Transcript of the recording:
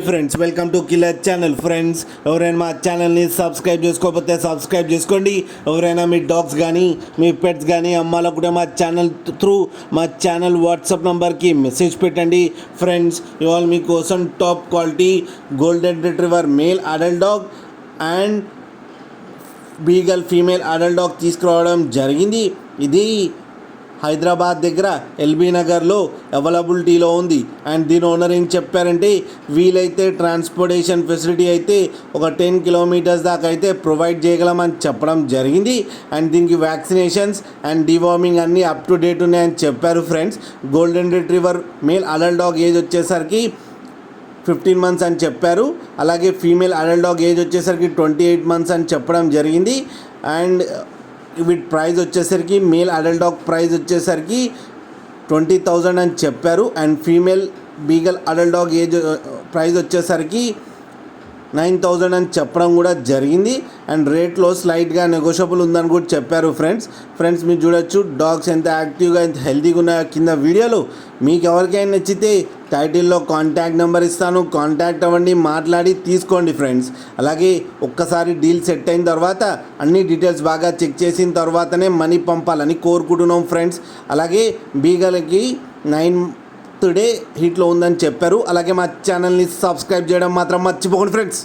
Friends welcome to killer channel. Friends ఎవరైనా మా ఛానల్ని సబ్స్క్రైబ్ చేసుకోకపోతే సబ్స్క్రైబ్ చేసుకోండి. ఎవరైనా మీ డాగ్స్ కానీ మీ పెట్స్ కానీ అమ్మాలకు కూడా మా ఛానల్ త్రూ మా ఛానల్ వాట్సాప్ నెంబర్కి మెసేజ్ పెట్టండి. ఫ్రెండ్స్ ఇవాళ మీకోసం top quality golden retriever male adult dog and beagle female adult dog తీసుకురావడం జరిగింది. ఇది హైదరాబాద్ దగ్గర ఎల్బీ నగర్లో అవైలబిలిటీలో ఉంది. అండ్ దీని ఓనర్ ఏం చెప్పారంటే వీలైతే ట్రాన్స్పోర్టేషన్ ఫెసిలిటీ అయితే ఒక 10 కిలోమీటర్స్ దాకా అయితే ప్రొవైడ్ చేయగలమని చెప్పడం జరిగింది. అండ్ దీనికి వ్యాక్సినేషన్స్ అండ్ డివార్మింగ్ అన్నీ అప్ టు డేట్ ఉన్నాయని చెప్పారు. Friends golden retriever male adult dog age వచ్చేసరికి 15 months అని చెప్పారు. అలాగే ఫీమేల్ అడల్ట్ డాగ్ ఏజ్ వచ్చేసరికి 28 months అని చెప్పడం జరిగింది. అండ్ వీటి ప్రైస్ వచ్చేసరికి మేల్ అడల్ట్ డాగ్ ప్రైస్ వచ్చేసరికి 20,000 అని చెప్పారు. And female beagle adult dog age price వచ్చేసరికి 9,000 అని చెప్పడం కూడా జరిగింది. అండ్ రేట్లో స్లైట్గా నెగోషియబుల్ ఉందని కూడా చెప్పారు. ఫ్రెండ్స్ మీరు చూడొచ్చు డాగ్స్ ఎంత యాక్టివ్గా ఎంత హెల్తీగా ఉన్నాయో కింద వీడియోలో. మీకు ఎవరికైనా నచ్చితే టైటిల్లో కాంటాక్ట్ నెంబర్ ఇస్తాను, కాంటాక్ట్ అవ్వండి, మాట్లాడి తీసుకోండి ఫ్రెండ్స్. అలాగే ఒక్కసారి డీల్ సెట్ అయిన తర్వాత అన్ని డీటెయిల్స్ బాగా చెక్ చేసిన తర్వాతనే మనీ పంపాలని కోరుకుంటున్నాం ఫ్రెండ్స్. అలాగే బీగల్కి 9th డే హీట్లో ఉందని చెప్పారు. అలాగే మా ఛానల్ని సబ్స్క్రైబ్ చేయడం మాత్రం మర్చిపోకండి ఫ్రెండ్స్.